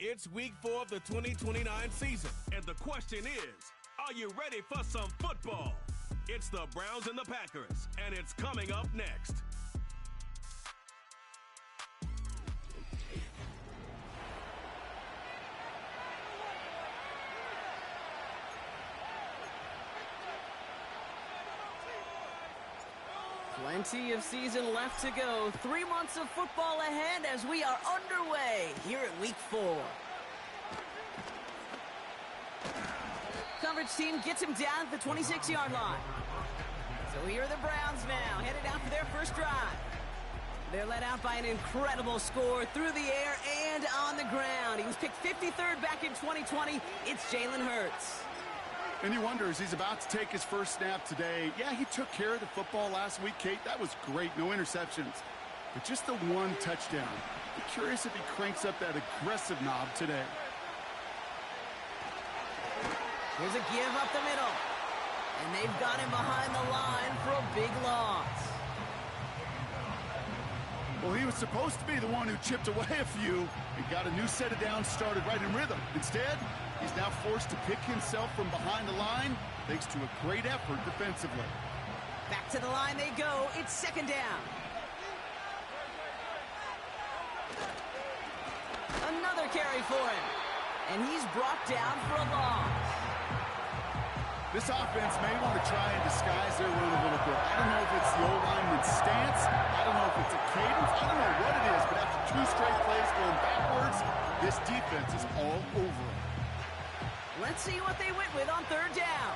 It's week 4 of the 2029 season, and the question is, are you ready for some football? It's the Browns and the Packers, and it's coming up next. Plenty of season left to go. 3 months of football ahead as we are underway here at week 4. Coverage team gets him down at the 26-yard line. So here are the Browns now, headed out for their first drive. They're led out by an incredible score through the air and on the ground. He was picked 53rd back in 2020. It's Jalen Hurts. And he wonders, he's about to take his first snap today. Yeah, he took care of the football last week, Kate. That was great. No interceptions. But just the one touchdown. I'm curious if he cranks up that aggressive knob today. Here's a give up the middle. And they've got him behind the line for a big loss. Well, he was supposed to be the one who chipped away a few and got a new set of downs started right in rhythm. Instead, he's now forced to pick himself from behind the line thanks to a great effort defensively. Back to the line they go. It's second down. Another carry for him. And he's brought down for a loss. This offense may want to try and disguise their run a little bit. I don't know if it's the old lineman's stance. I don't know if it's a cadence. I don't know what it is, but after 2 straight plays going backwards, this defense is all over it. Let's see what they went with on third down.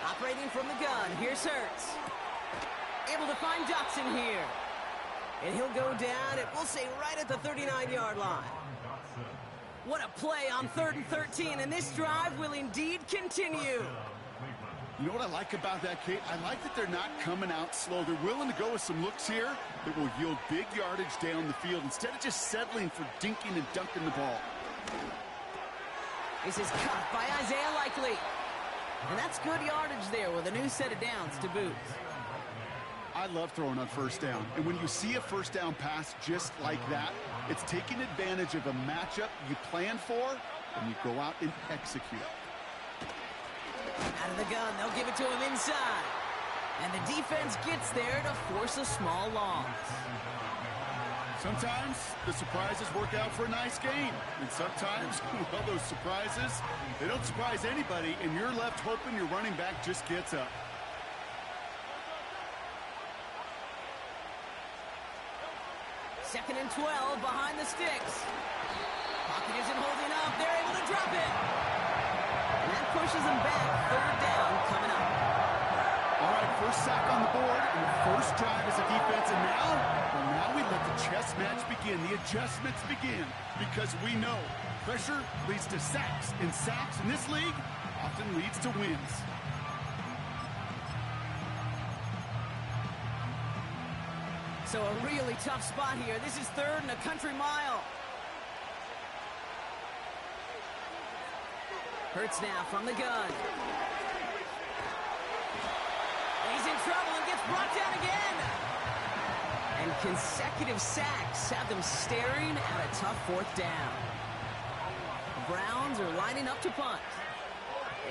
Operating from the gun, here's Hurts. Able to find Dotson here. And he'll go down, and we'll say right at the 39-yard line. What a play on 3rd and 13, and this drive will indeed continue. You know what I like about that, Kate? I like that they're not coming out slow. They're willing to go with some looks here that will yield big yardage down the field instead of just settling for dinking and dunking the ball. This is caught by Isaiah Likely. And that's good yardage there with a new set of downs to boot. I love throwing on first down. And when you see a first down pass just like that, it's taking advantage of a matchup you plan for, and you go out and execute. Out of the gun, they'll give it to him inside. And the defense gets there to force a small loss. Sometimes the surprises work out for a nice game. And sometimes, well, those surprises, they don't surprise anybody, and you're left hoping your running back just gets up. Second and 12 behind the sticks. Pocket isn't holding up. They're able to drop it. And that pushes them back. Third down coming up. All right, first sack on the board and the first drive as a defense. And now we let the chess match begin. The adjustments begin because we know pressure leads to sacks. And sacks in this league often leads to wins. So a really tough spot here. This is 3rd and a country mile. Hurts now from the gun. He's in trouble and gets brought down again. And consecutive sacks have them staring at a tough 4th down. The Browns are lining up to punt.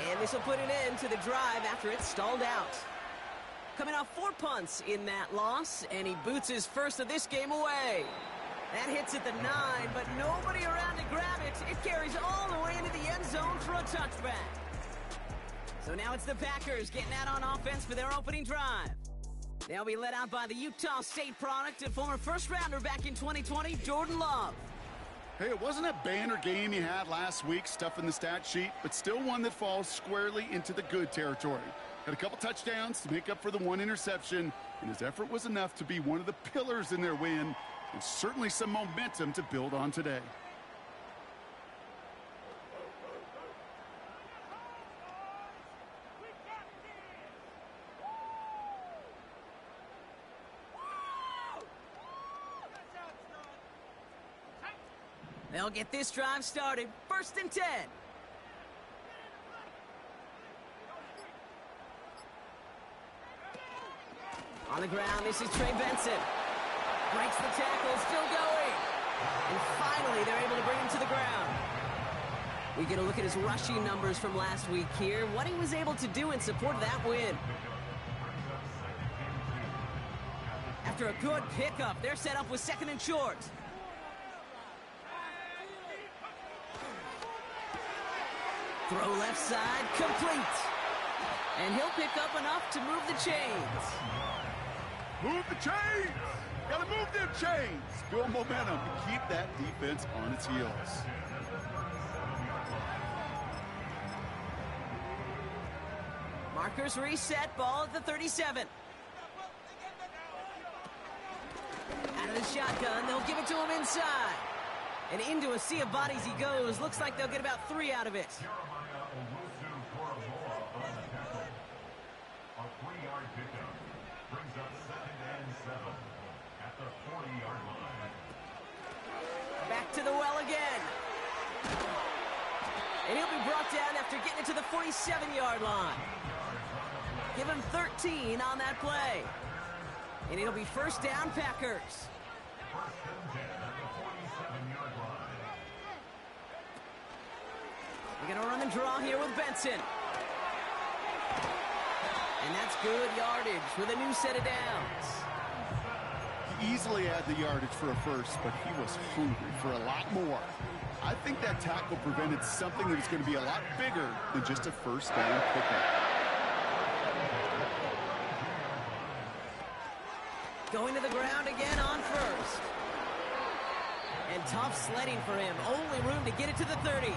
And this will put an end to the drive after it's stalled out. Coming off 4 punts in that loss, and he boots his first of this game away. That hits at the 9, but nobody around to grab it. It carries all the way into the end zone for a touchback. So now it's the Packers getting out on offense for their opening drive. They'll be led out by the Utah State product and former first-rounder back in 2020, Jordan Love. Hey, it wasn't a banner game he had last week, stuff in the stat sheet, but still one that falls squarely into the good territory. Had a couple touchdowns to make up for the 1 interception, and his effort was enough to be one of the pillars in their win, and certainly some momentum to build on today. They'll get this drive started. 1st and 10. On the ground, this is Trey Benson. Breaks the tackle, still going. And finally, they're able to bring him to the ground. We get a look at his rushing numbers from last week here, what he was able to do in support of that win. After a good pickup, they're set up with 2nd and short. Throw left side, complete. And he'll pick up enough to move the chains. Move the chains! Gotta move them chains! Build momentum and keep that defense on its heels. Markers reset, ball at the 37. Out of the shotgun, they'll give it to him inside. And into a sea of bodies he goes. Looks like they'll get about 3 out of it. Back to the well again. And he'll be brought down after getting it to the 47-yard line. Give him 13 on that play. And it'll be 1st down, Packers. They're going to run and draw here with Benson. And that's good yardage with a new set of downs. He easily had the yardage for a first, but he was hungry for a lot more. I think that tackle prevented something that was going to be a lot bigger than just a 1st down pickup. Going to the ground again on 1st. And tough sledding for him. Only room to get it to the 30.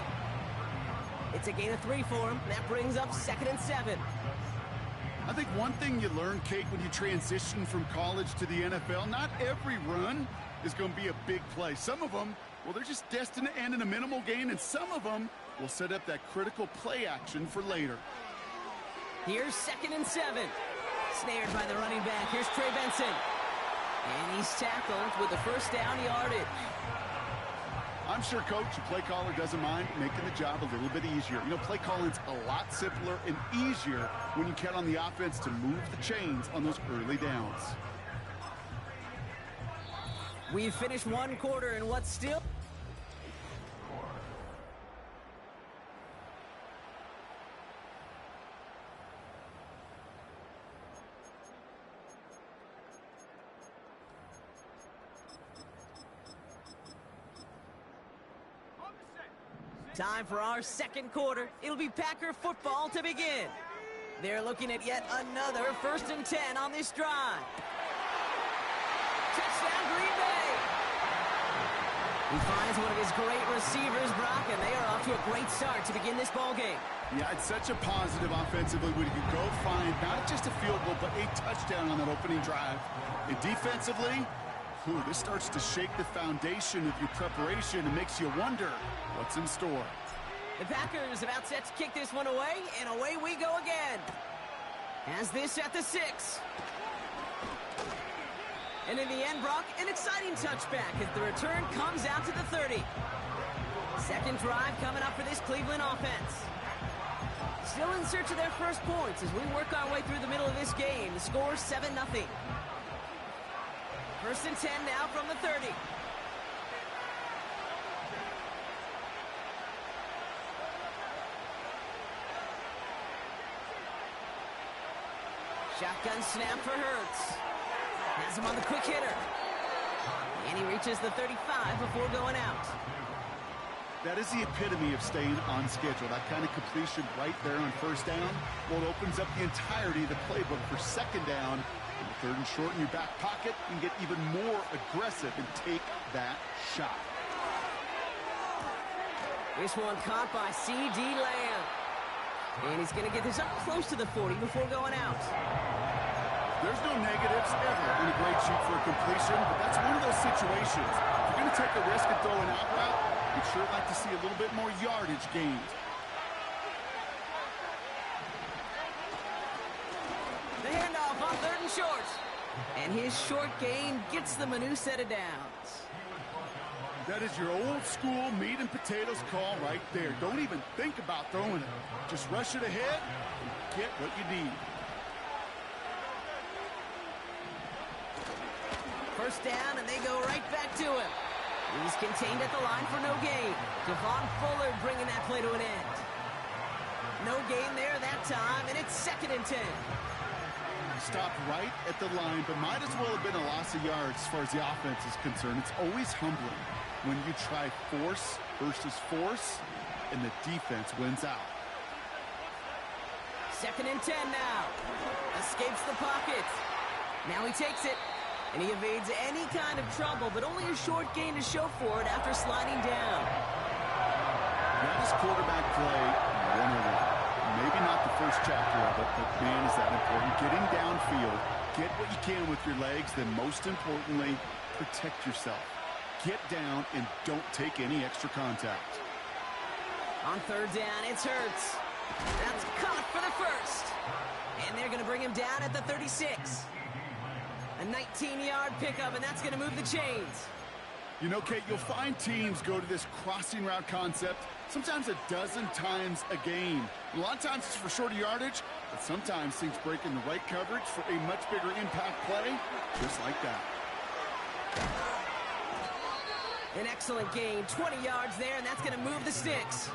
It's a gain of 3 for him. That brings up 2nd and 7. I think one thing you learn, Kate, when you transition from college to the NFL, not every run is going to be a big play. Some of them, well, they're just destined to end in a minimal gain, and some of them will set up that critical play action for later. Here's 2nd and 7. Snared by the running back. Here's Trey Benson. And he's tackled with the 1st down yardage. I'm sure coach, the play caller doesn't mind making the job a little bit easier. You know, play calling's a lot simpler and easier when you count on the offense to move the chains on those early downs. We've finished 1 quarter and what's still... Time for our 2nd quarter. It'll be Packer football to begin. They're looking at yet another 1st and 10 on this drive. Touchdown, Green Bay. He finds one of his great receivers, Brock, and they are off to a great start to begin this ball game. Yeah, it's such a positive offensively when you can go find not just a field goal, but a touchdown on that opening drive. And defensively, this starts to shake the foundation of your preparation and makes you wonder what's in store. The Packers about set to kick this one away, and away we go again. Has this at the 6. And in the end, Brock, an exciting touchback as the return comes out to the 30. 2nd drive coming up for this Cleveland offense. Still in search of their first points as we work our way through the middle of this game. The score 7-0. 1st and 10 now from the 30. Shotgun snap for Hurts. Has him on the quick hitter. And he reaches the 35 before going out. That is the epitome of staying on schedule. That kind of completion right there on 1st down. Well, it opens up the entirety of the playbook for 2nd down. 3rd and short in your back pocket, and get even more aggressive and take that shot. This one caught by C.D. Lamb. And he's going to get this up close to the 40 before going out. There's no negatives ever in a great shoot for a completion, but that's one of those situations. If you're going to take a risk and throw an out route, you'd sure like to see a little bit more yardage gained. The handoff on 3rd and short. And his short gain gets them a new set of downs. That is your old school meat and potatoes call right there. Don't even think about throwing it. Just rush it ahead and get what you need. first down, and they go right back to him. He's contained at the line for no gain. Devon Fuller bringing that play to an end. No gain there that time, and it's 2nd and 10. Stopped right at the line, but might as well have been a loss of yards as far as the offense is concerned. It's always humbling when you try force versus force, and the defense wins out. 2nd and 10 now. Escapes the pocket. Now he takes it, and he evades any kind of trouble, but only a short gain to show for it after sliding down. That is quarterback play 101. Maybe not the first chapter of it, but man, is that important. Getting downfield, get what you can with your legs, then most importantly, protect yourself. Get down and don't take any extra contact. On 3rd down, it's Hurts. That's caught for the first. And they're going to bring him down at the 36. A 19-yard pickup, and that's going to move the chains. You know, Kate, you'll find teams go to this crossing route concept sometimes a dozen times a game. A lot of times it's for shorter yardage, but sometimes things break in the right coverage for a much bigger impact play, just like that. An excellent gain, 20 yards there, and that's going to move the sticks.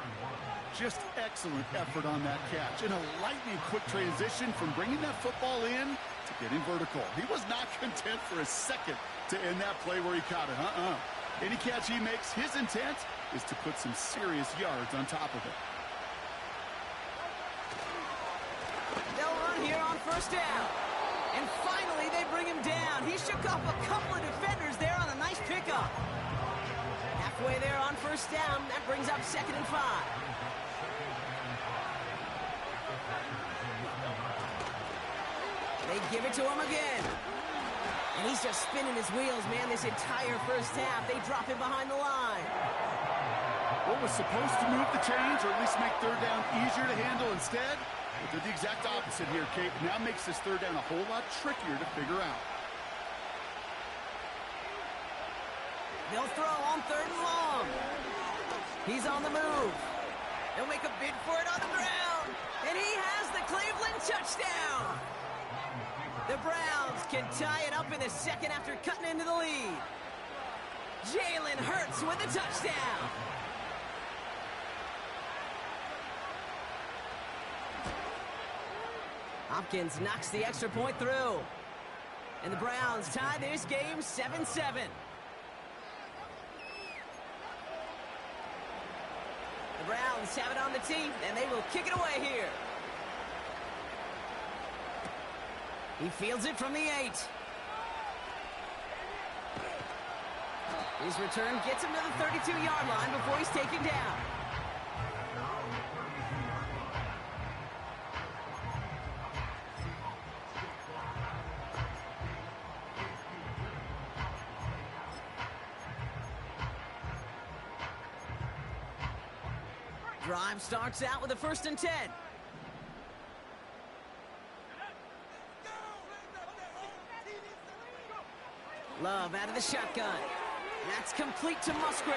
Just excellent effort on that catch. And a lightning-quick transition from bringing that football in to getting vertical. He was not content for a second to end that play where he caught it. Any catch he makes, his intent is to put some serious yards on top of it. They'll run here on 1st down. And finally, they bring him down. He shook off a couple of defenders there on a nice pickup. Halfway there on 1st down. That brings up 2nd and 5. They give it to him again. And he's just spinning his wheels, man, this entire first half. They drop him behind the line. What was supposed to move the chains, or at least make 3rd down easier to handle instead, but did the exact opposite here, Kate. Now makes this 3rd down a whole lot trickier to figure out. They'll throw on 3rd and long. He's on the move. They'll make a bid for it on the ground. And he has the Cleveland touchdown. The Browns can tie it up in the 2nd after cutting into the lead. Jalen Hurts with the touchdown. Hopkins knocks the extra point through. And the Browns tie this game 7-7. The Browns have it on the tee, and they will kick it away here. He fields it from the 8. His return gets him to the 32-yard line before he's taken down. Drive starts out with a 1st and 10. Love out of the shotgun. That's complete to Musgrave.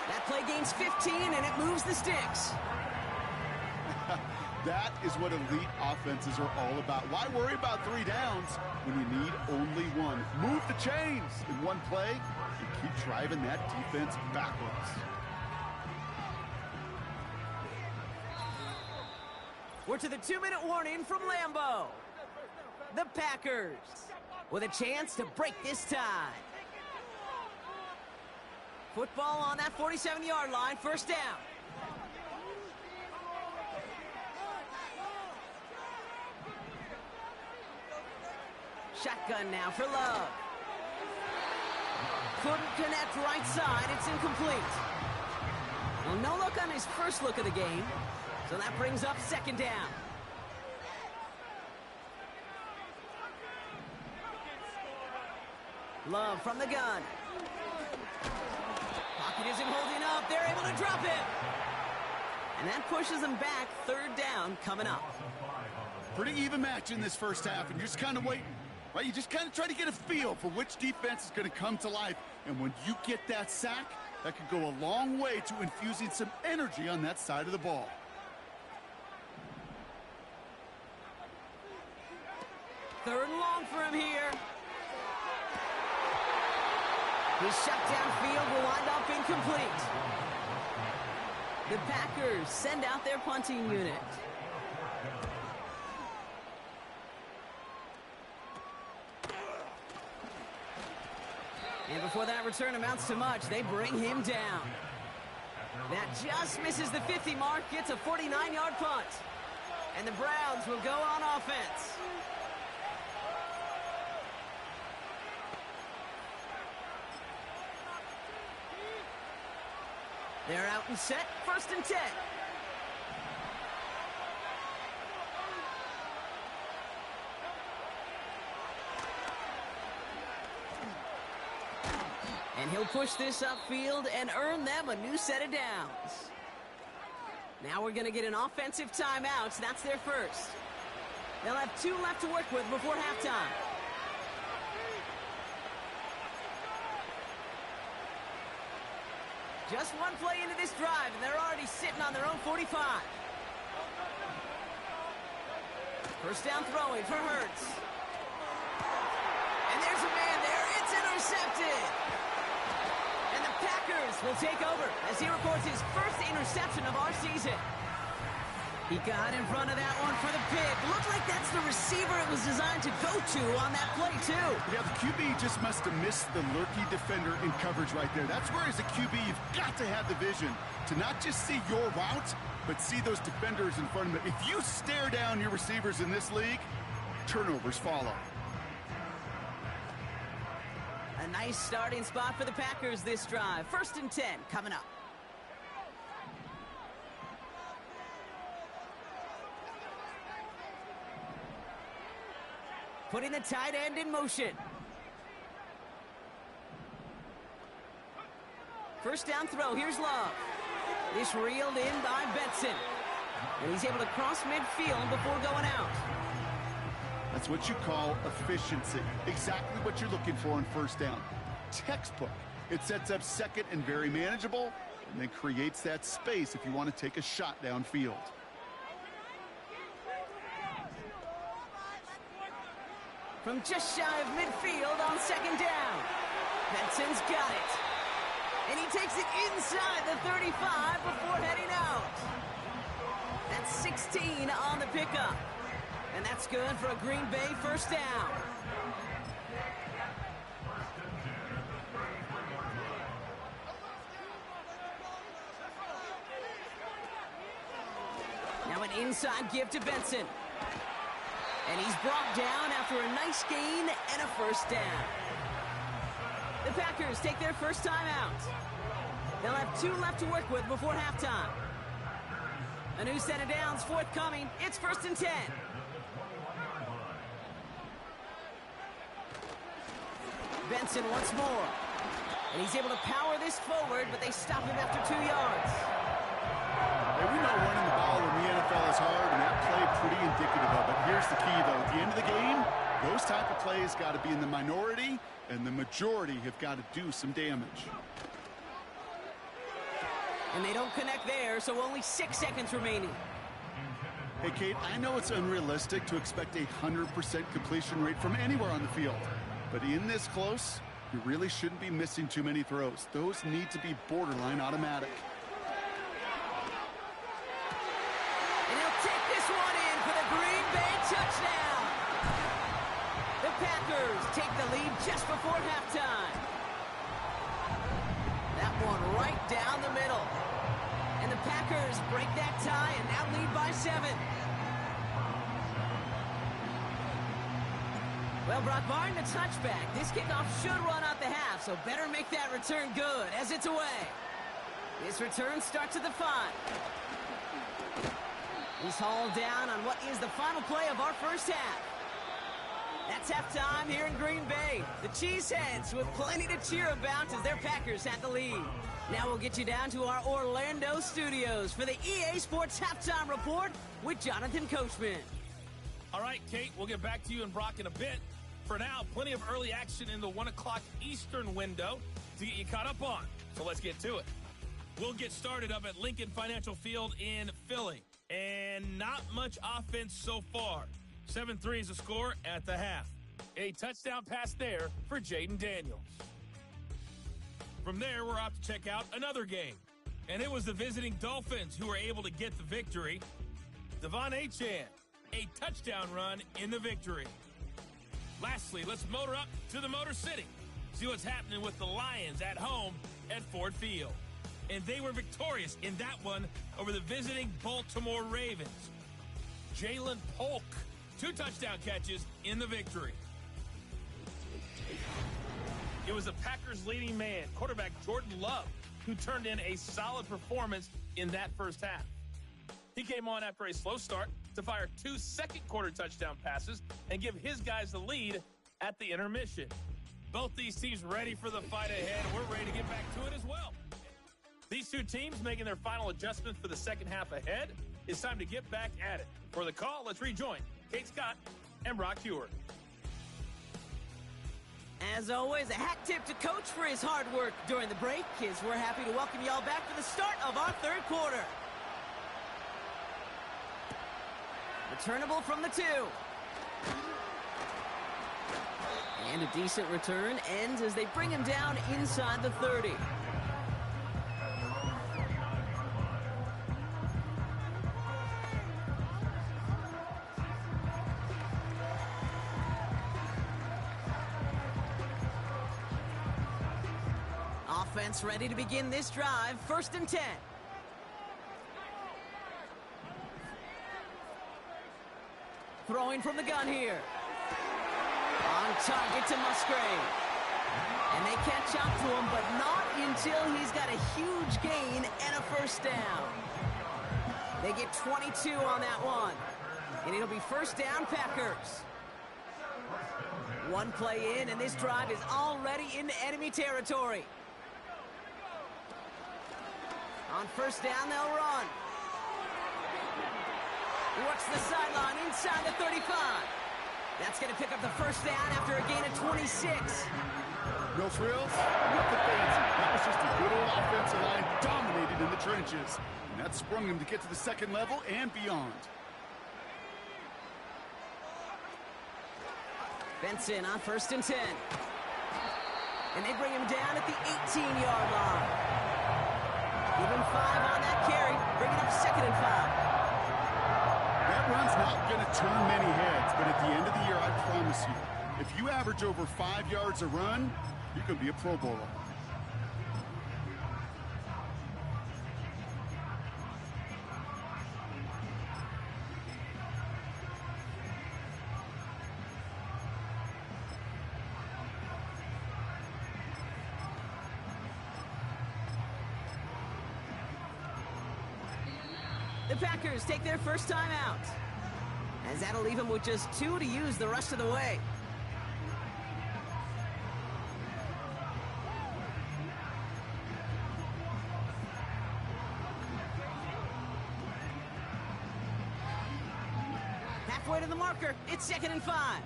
That play gains 15, and it moves the sticks. That is what elite offenses are all about. Why worry about 3 downs when you need only 1? Move the chains in one play and keep driving that defense backwards. We're to the 2-minute warning from Lambeau. The Packers with a chance to break this tie. Football on that 47-yard line, 1st down. Shotgun now for Love. Couldn't connect right side, it's incomplete. Well, no look on his first look of the game, so that brings up 2nd down. Love from the gun. Pocket isn't holding up. They're able to drop it. And that pushes them back. 3rd down coming up. Pretty even match in this first half, and you're just kind of waiting. Right? You just kind of try to get a feel for which defense is going to come to life. And when you get that sack, that could go a long way to infusing some energy on that side of the ball. Third and long for him here. His shut downfield will wind up incomplete. The Packers send out their punting unit. And before that return amounts to much, they bring him down. That just misses the 50 mark, gets a 49-yard punt. And the Browns will go on offense. They're out and set, 1st and 10. And he'll push this upfield and earn them a new set of downs. Now we're going to get an offensive timeout. That's their first. They'll have 2 left to work with before halftime. Just one play into this drive, and they're already sitting on their own 45. First down throwing for Hurts. And there's a man there. It's intercepted. And the Packers will take over as he records his first interception of our season. He got in front of that one for the pick. Looked like that's the receiver it was designed to go to on that play, too. Yeah, the QB just must have missed the lurky defender in coverage right there. That's where, as a QB, you've got to have the vision to not just see your route, but see those defenders in front of them. If you stare down your receivers in this league, turnovers follow. A nice starting spot for the Packers this drive. 1st and 10 coming up. Putting the tight end in motion. First down throw. Here's Love. This reeled in by Benson. And he's able to cross midfield before going out. That's what you call efficiency. Exactly what you're looking for on 1st down. Textbook. It sets up 2nd and very manageable, and then creates that space if you want to take a shot downfield. From just shy of midfield on 2nd down. Benson's got it. And he takes it inside the 35 before heading out. That's 16 on the pickup. And that's good for a Green Bay 1st down. Now an inside give to Benson. And he's brought down after a nice gain and a 1st down. The Packers take their first time out. They'll have 2 left to work with before halftime. A new set of downs forthcoming. It's 1st and 10. Benson once more. And he's able to power this forward, but they stop him after 2 yards. Hey, we know running the ball in the NFL is hard, and that play pretty indicative of it. Here's the key, though. At the end of the game, those type of plays got to be in the minority, and the majority have got to do some damage. And they don't connect there, so only 6 seconds remaining. Hey, Kate, I know it's unrealistic to expect a 100% completion rate from anywhere on the field. But in this close, you really shouldn't be missing too many throws. Those need to be borderline automatic. And he'll take this one in for the Green Bay touchdown. The Packers take the lead just before halftime. That one right down the middle. And the Packers break that tie and now lead by 7. Well, Brock, barring the touchback, this kickoff should run out the half, so better make that return good as it's away. This return starts at the 5. He's hauled down on what is the final play of our first half. That's halftime here in Green Bay. The Cheeseheads with plenty to cheer about as their Packers had the lead. Now we'll get you down to our Orlando studios for the EA Sports Halftime Report with Jonathan Coachman. All right, Kate, we'll get back to you and Brock in a bit. For now, plenty of early action in the 1 o'clock Eastern window to get you caught up on. So let's get to it. We'll get started up at Lincoln Financial Field in Philly. And not much offense so far. 7-3 is the score at the half. A touchdown pass there for Jaden Daniels. From there, we're off to check out another game. And it was the visiting Dolphins who were able to get the victory. Devon Achane, a touchdown run in the victory. Lastly, let's motor up to the Motor City. See what's happening with the Lions at home at Ford Field. And they were victorious in that one over the visiting Baltimore Ravens. Jalen Polk, 2 touchdown catches in the victory. It was the Packers' leading man, quarterback Jordan Love, who turned in a solid performance in that first half. He came on after a slow start to fire 2 second-quarter touchdown passes and give his guys the lead at the intermission. Both these teams ready for the fight ahead. We're ready to get back to it as well. These 2 teams making their final adjustment for the second half ahead. It's time to get back at it. For the call, let's rejoin Kate Scott and Brock Hewer. As always, a hat tip to Coach for his hard work during the break, as we're happy to welcome y'all back for the start of our third quarter. Returnable from the 2. And a decent return ends as they bring him down inside the 30. Offense ready to begin this drive. 1st and 10. Throwing from the gun here. On target to Musgrave. And they catch up to him, but not until he's got a huge gain and a 1st down. They get 22 on that one. And it'll be 1st down, Packers. 1 play in, and this drive is already into enemy territory. On 1st down, they'll run. Works the sideline inside the 35. That's going to pick up the 1st down after a gain of 26. No frills, nothing fancy. That was just a good old offensive line dominated in the trenches. And that sprung him to get to the second level and beyond. Benson on 1st and 10. And they bring him down at the 18-yard line. Give him 5 on that carry. Bring it up 2nd and 5. That run's not going to turn many heads, but at the end of the year, I promise you, if you average over 5 yards a run, you could be a Pro Bowler. The Packers take their first time out, as that'll leave them with just 2 to use the rest of the way. Halfway to the marker, it's 2nd and 5.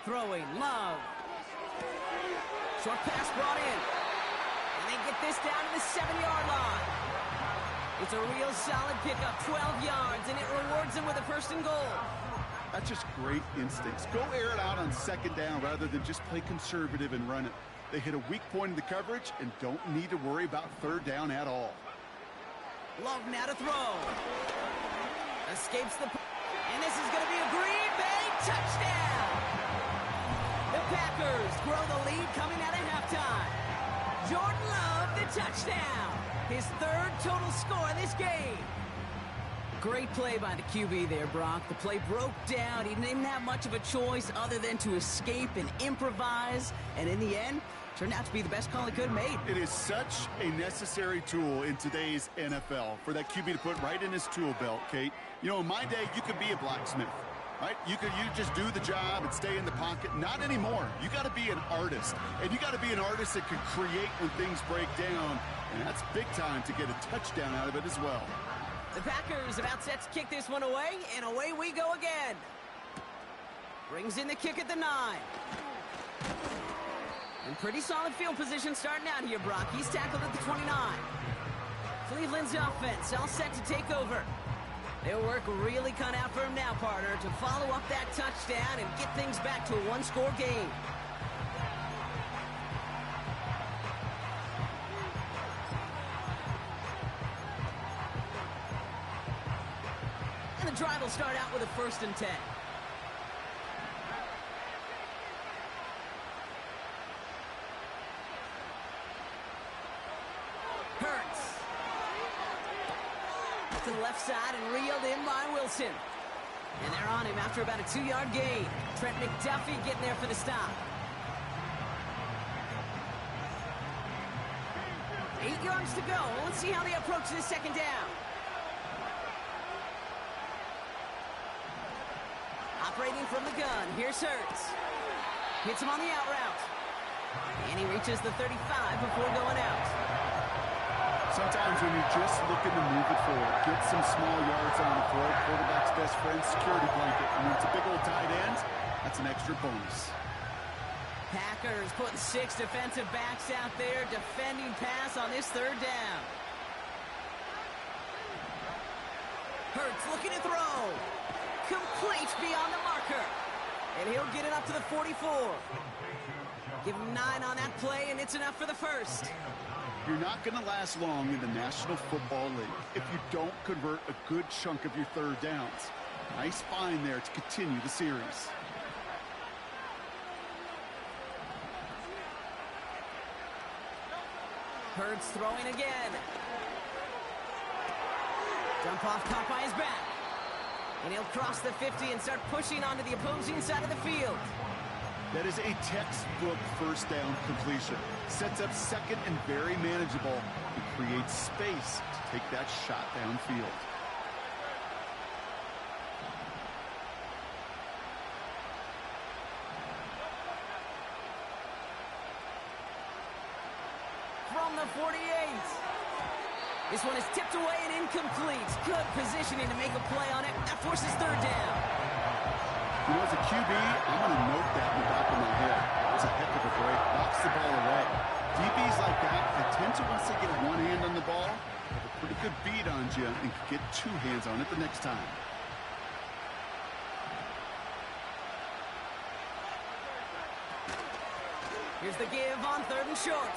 Throwing, Love. Short pass brought in. And they get this down to the 7-yard line. It's a real solid pickup, 12 yards, and it rewards them with a 1st and goal. That's just great instincts. Go air it out on 2nd down rather than just play conservative and run it. They hit a weak point in the coverage and don't need to worry about 3rd down at all. Love now to throw. Escapes the... And this is going to be a Green Bay touchdown. The Packers grow the lead coming out of halftime. Jordan Love, the touchdown. His 3rd total score in this game. Great play by the QB there, Brock. The play broke down. He didn't have much of a choice other than to escape and improvise. And in the end, turned out to be the best call he could have made. It is such a necessary tool in today's NFL for that QB to put right in his tool belt, Kate. You know, in my day, you could be a blacksmith, right? You just do the job and stay in the pocket. Not anymore. You got to be an artist. And you got to be an artist that can create when things break down. And that's big time to get a touchdown out of it as well. The Packers about set to kick this one away, and away we go again. Brings in the kick at the 9. And pretty solid field position starting out here, Brock. He's tackled at the 29. Cleveland's offense all set to take over. Their work really cut out for him now, partner, to follow up that touchdown and get things back to a one-score game. And the drive will start out with a 1st and 10. To the left side and reeled in by Wilson. And they're on him after about a 2-yard gain. Trent McDuffie getting there for the stop. 8 yards to go. Let's see how they approach this 2nd down. Operating from the gun. Here's Hurts. Hits him on the out route. And he reaches the 35 before going out. Sometimes when you're just looking to move it forward, get some small yards on the floor, quarterback's best friend, security blanket. And when it's a big old tight end, that's an extra bonus. Packers putting 6 defensive backs out there defending pass on this 3rd down. Hurts looking to throw. Complete beyond the marker. And he'll get it up to the 44. Give him 9 on that play, and it's enough for the 1st. You're not going to last long in the National Football League if you don't convert a good chunk of your 3rd downs. Nice find there to continue the series. Hurts throwing again. Dump off caught by his back. And he'll cross the 50 and start pushing onto the opposing side of the field. That is a textbook 1st down completion. Sets up 2nd and very manageable and creates space to take that shot downfield. From the 48. This one is tipped away and incomplete. Good positioning to make a play on it. That forces 3rd down. You know, as a QB, I'm going to note that in the back of my head. That was a heck of a break. Knocks the ball away. DBs like that, they tend to, once they get one hand on the ball, have a pretty good beat on you and can get 2 hands on it the next time. Here's the give on 3rd and short.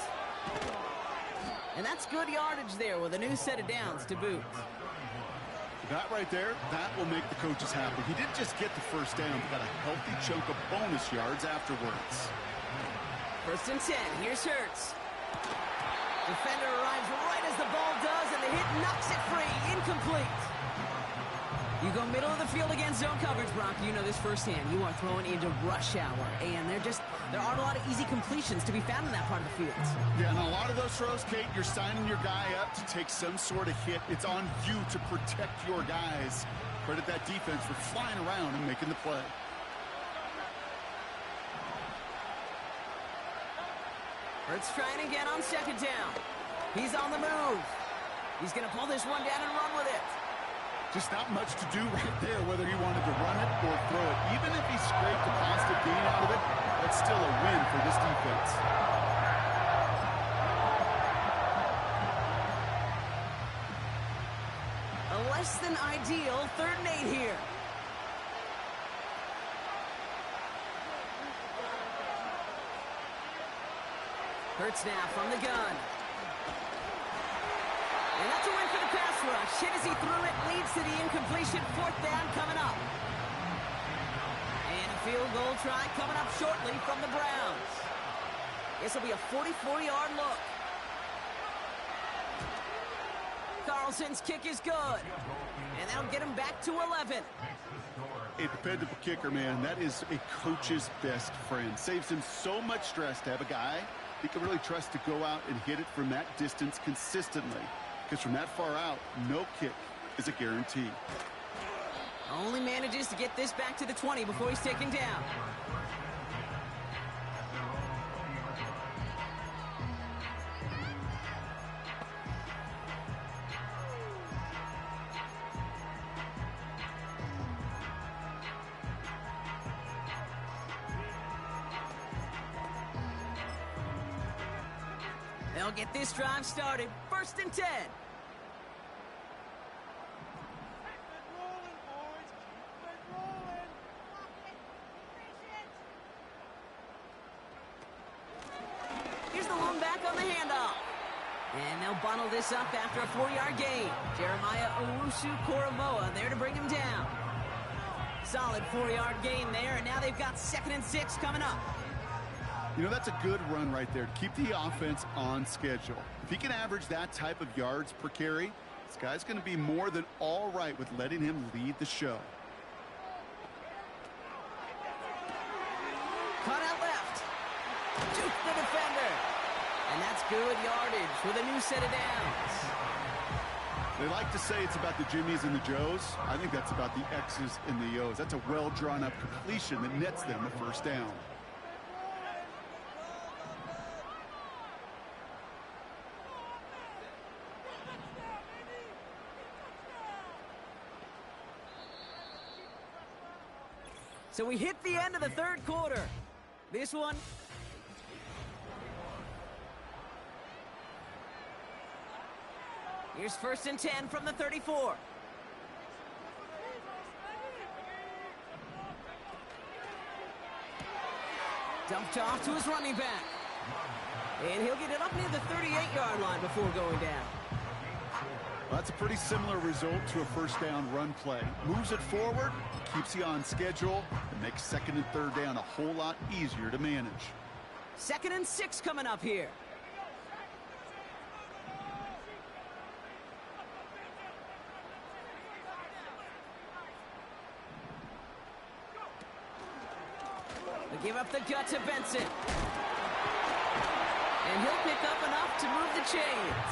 And that's good yardage there with a new set of downs to boot. That right there, that will make the coaches happy. He didn't just get the 1st down, but got a healthy chunk of bonus yards afterwards. 1st and 10. Here's Hurts. Defender arrives right as the ball does, and the hit knocks it free. Incomplete. You go middle of the field against zone coverage, Brock. You know this firsthand. You are throwing into rush hour, and there aren't a lot of easy completions to be found in that part of the field. Yeah, and a lot of those throws, Kate, you're signing your guy up to take some sort of hit. It's on you to protect your guys. Credit that defense for flying around and making the play. Hurts trying again on 2nd down. He's on the move. He's going to pull this one down and run with it. Just not much to do right there, whether he wanted to run it or throw it. Even if he scraped a positive gain out of it, that's still a win for this defense. A less than ideal 3rd and 8 here. Hurts now from the gun. And that's a win for the pass rush. Hit as he threw it, leads to the incompletion. 4th down coming up. And a field goal try coming up shortly from the Browns. This will be a 44-yard look. Carlson's kick is good. And that'll get him back to 11. A dependable kicker, man. That is a coach's best friend. Saves him so much stress to have a guy he can really trust to go out and hit it from that distance consistently. Because from that far out, no kick is a guarantee. Only manages to get this back to the 20 before he's taken down. They'll get this drive started. 1st and 10. on the handoff. And they'll bundle this up after a 4-yard gain. Jeremiah Owusu-Koromoa there to bring him down. Solid 4-yard gain there, and now they've got 2nd and 6 coming up. You know, that's a good run right there to keep the offense on schedule. If he can average that type of yards per carry, this guy's going to be more than all right with letting him lead the show. Cut out left. Juke the defender. And that's good yardage with a new set of downs. They like to say it's about the Jimmies and the Joes. I think that's about the X's and the O's. That's a well-drawn-up completion that nets them a first down. So we hit the end of the 3rd quarter. This one. Here's 1st and 10 from the 34. Dumped off to his running back. And he'll get it up near the 38-yard line before going down. Well, that's a pretty similar result to a first down run play. Moves it forward, keeps you on schedule, and makes 2nd and 3rd down a whole lot easier to manage. 2nd and 6 coming up here. They give up the gut to Benson. And he'll pick up enough to move the chains.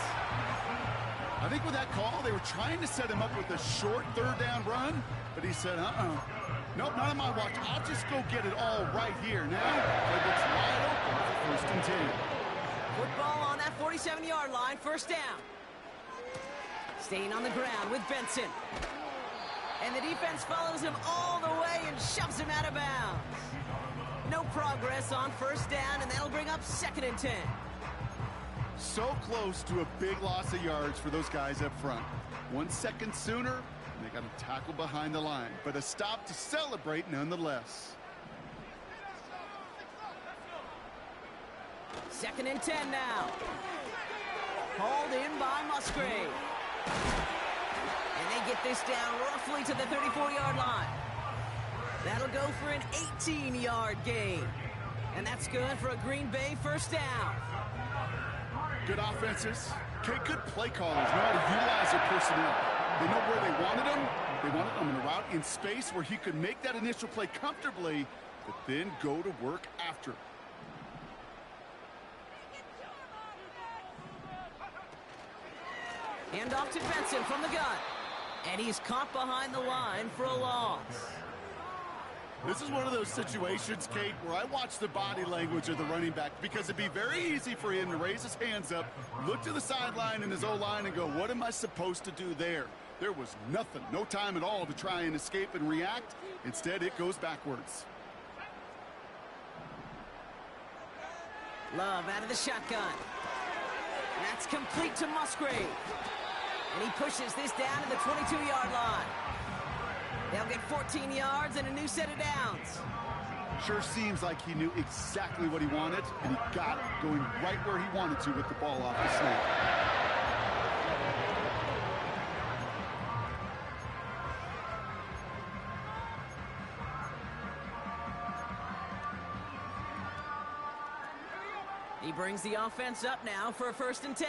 I think with that call, they were trying to set him up with a short 3rd down run, but he said, nope, not on my watch. I'll just go get it all right here. Now, it looks wide open for 1st and 10. Football on that 47-yard line, 1st down. Staying on the ground with Benson. And the defense follows him all the way and shoves him out of bounds. No progress on 1st down, and that'll bring up 2nd and 10. So close to a big loss of yards for those guys up front. 1 second sooner, and they got a tackle behind the line, but a stop to celebrate nonetheless. 2nd and 10 now. Hauled in by Musgrave. And they get this down roughly to the 34-yard line. That'll go for an 18-yard gain. And that's good for a Green Bay 1st down. Good offenses. Okay, good play callers know how to utilize their personnel. They know where they wanted him. They wanted him in a route in space where he could make that initial play comfortably, but then go to work after. Hand off to Benson from the gun. And he's caught behind the line for a loss. This is one of those situations, Kate, where I watch the body language of the running back because it'd be very easy for him to raise his hands up, look to the sideline in his O-line and go, what am I supposed to do there? There was nothing, no time at all to try and escape and react. Instead, it goes backwards. Love out of the shotgun. And that's complete to Musgrave. And he pushes this down to the 22-yard line. They'll get 14 yards and a new set of downs. Sure seems like he knew exactly what he wanted, and he got it, going right where he wanted to with the ball off the snap. He brings the offense up now for a 1st and 10.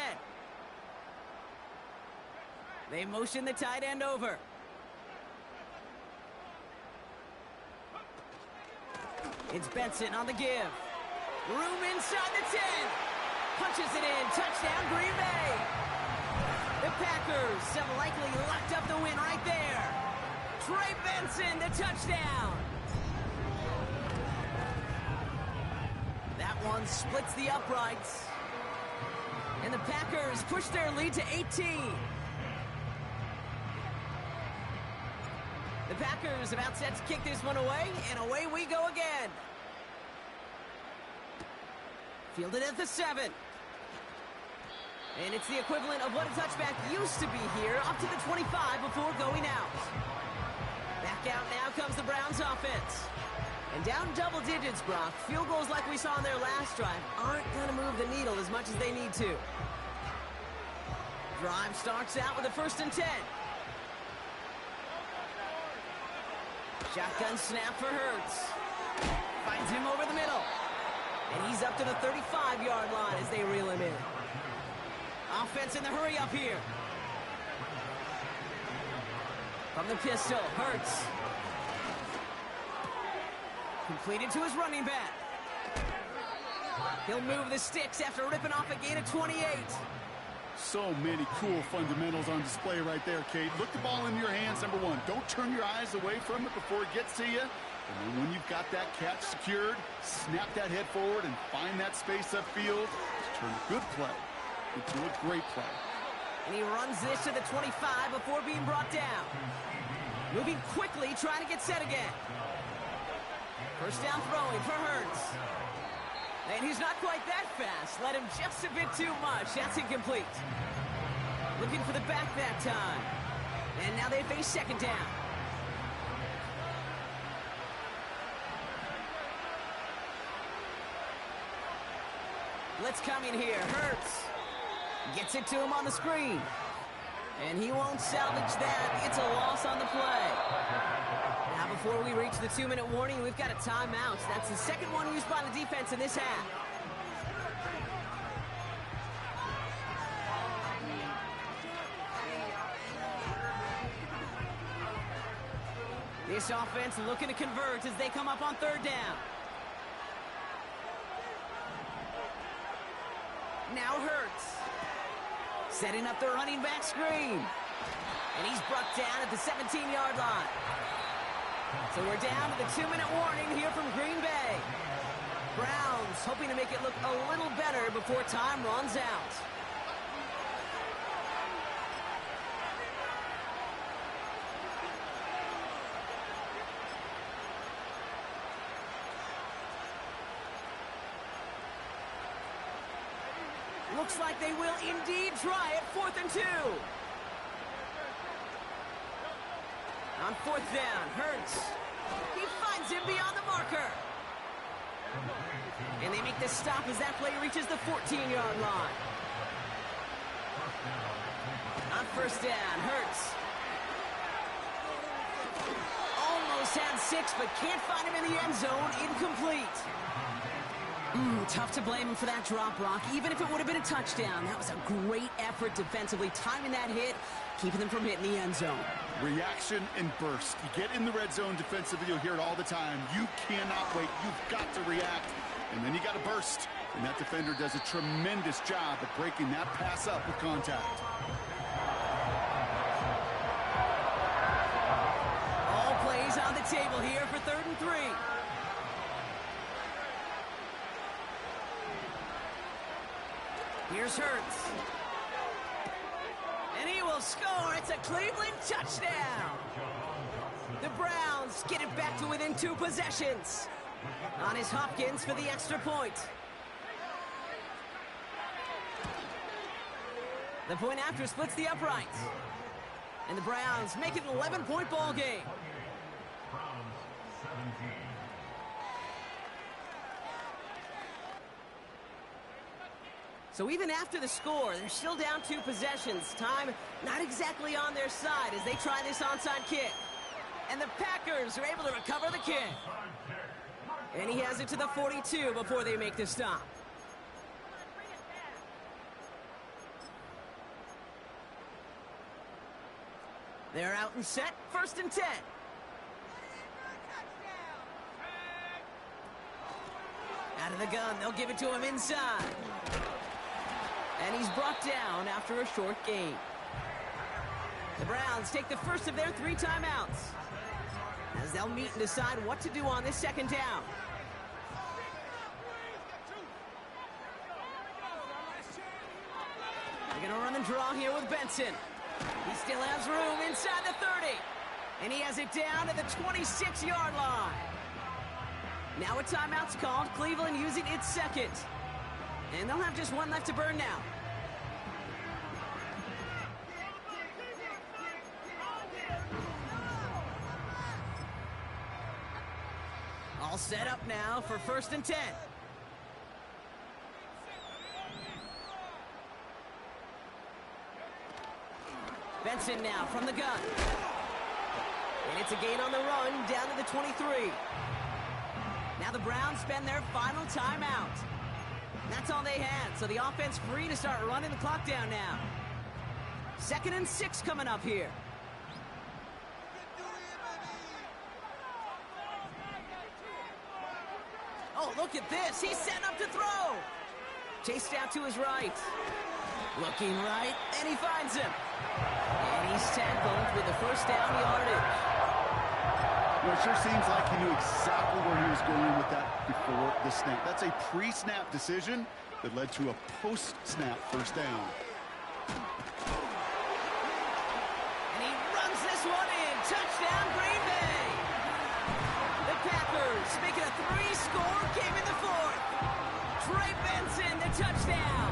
They motion the tight end over. It's Benson on the give. Room inside the 10. Punches it in. Touchdown, Green Bay. The Packers have likely locked up the win right there. Trey Benson, the touchdown. That one splits the uprights. And the Packers push their lead to 18. The Packers about set to kick this one away, and away we go again. Fielded at the 7. And it's the equivalent of what a touchback used to be here, up to the 25 before going out. Back out now comes the Browns offense. And down double digits, Brock. Field goals like we saw in their last drive aren't going to move the needle as much as they need to. Drive starts out with a 1st and 10. Shotgun snap for Hurts. Finds him over the middle. And he's up to the 35-yard line as they reel him in. Offense in the hurry up here. From the pistol, Hurts. Completed to his running back. He'll move the sticks after ripping off a gain of 28. So many cool fundamentals on display right there, Kate. Look the ball in your hands, number one. Don't turn your eyes away from it before it gets to you. And then when you've got that catch secured, snap that head forward and find that space upfield. Turn a good play into a great play. And he runs this to the 25 before being brought down. Moving quickly, trying to get set again. First down throwing for Hurts. And he's not quite that fast. Let him just a bit too much. That's incomplete. Looking for the back that time. And now they face 2nd down. Blitz coming here. Hurts gets it to him on the screen. And he won't salvage that. It's a loss on the play. Now before we reach the 2-minute warning, we've got a timeout. That's the 2nd one used by the defense in this half. This offense looking to convert as they come up on 3rd down. Now Hurts. Setting up the running back screen. And he's brought down at the 17-yard line. So we're down to the 2-minute warning here from Green Bay. Browns hoping to make it look a little better before time runs out. Looks like they will indeed try it. 4th and 2. On 4th down, Hurts. He finds him beyond the marker. And they make the stop as that play reaches the 14-yard line. On 1st down, Hurts. Almost had 6, but can't find him in the end zone. Incomplete. Tough to blame him for that drop, Brock. Even if it would have been a touchdown, that was a great effort defensively, timing that hit, keeping them from hitting the end zone. Reaction and burst. You get in the red zone defensively, you'll hear it all the time. You cannot wait. You've got to react. And then you got to burst. And that defender does a tremendous job of breaking that pass up with contact. All plays on the table here for 3rd and 3. Here's Hurts. And he will score. It's a Cleveland touchdown. The Browns get it back to within 2 possessions. On his Hopkins for the extra point. The point after splits the uprights. And the Browns make it an 11-point ball game. So even after the score, they're still down 2 possessions. Time not exactly on their side as they try this onside kick. And the Packers are able to recover the kick. And he has it to the 42 before they make the stop. They're out and set, 1st and 10. Out of the gun, they'll give it to him inside. And he's brought down after a short gain. The Browns take the first of their 3 timeouts as they'll meet and decide what to do on this 2nd down. They're going to run and draw here with Benson. He still has room inside the 30. And he has it down to the 26-yard line. Now a timeout's called. Cleveland using its 2nd. And they'll have just 1 left to burn now. All set up now for 1st and 10. Benson now from the gun. And it's a gain on the run down to the 23. Now the Browns spend their final timeout. That's all they had, so the offense free to start running the clock down now. 2nd and 6 coming up here. Oh, look at this. He's setting up to throw. Chased out to his right. Looking right, and he finds him. And he's tackled with the 1st down yardage. Well, it sure seems like he knew exactly where he was going with that before the snap. That's a pre-snap decision that led to a post-snap 1st down. And he runs this one in. Touchdown, Green Bay. The Packers make it a 3-score game in the 4th. Trey Benson, the touchdown.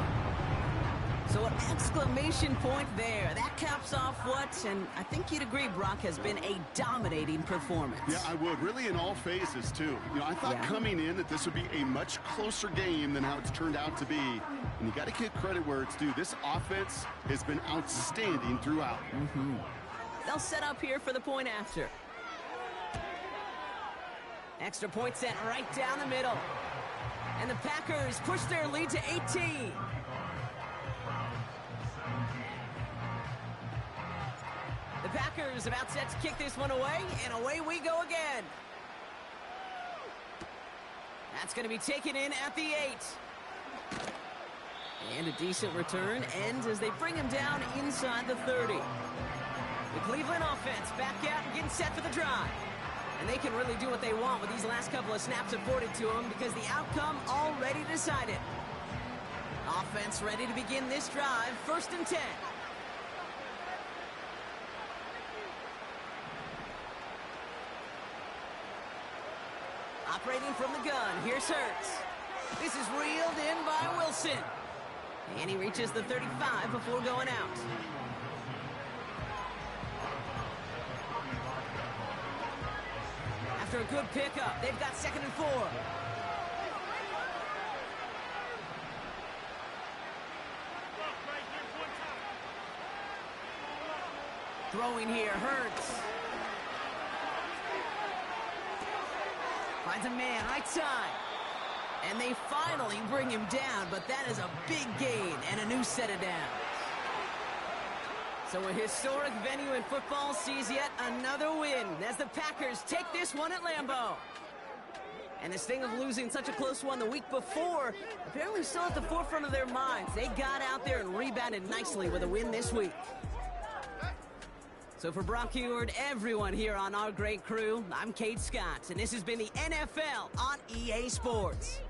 So an exclamation point there. That caps off what, and I think you'd agree, Brock, has been a dominating performance. Yeah, I would. Really in all phases, too. You know, I thought coming in that this would be a much closer game than how it's turned out to be. And you got to give credit where it's due. This offense has been outstanding throughout. They'll set up here for the point after. Extra point set right down the middle. And the Packers push their lead to 18. The Packers about set to kick this one away, and away we go again. That's going to be taken in at the 8. And a decent return ends as they bring him down inside the 30. The Cleveland offense back out and getting set for the drive. And they can really do what they want with these last couple of snaps afforded to them because the outcome already decided. Offense ready to begin this drive, 1st and 10. Operating from the gun, here's Hurts. This is reeled in by Wilson. And he reaches the 35 before going out. After a good pickup, they've got 2nd and 4. Throwing here, Hurts. Finds a man, right side. And they finally bring him down, but that is a big gain and a new set of downs. So a historic venue in football sees yet another win as the Packers take this one at Lambeau. And this thing of losing such a close one the week before, apparently still at the forefront of their minds. They got out there and rebounded nicely with a win this week. So for Brock Heward, everyone here on our great crew, I'm Kate Scott, and this has been the NFL on EA Sports.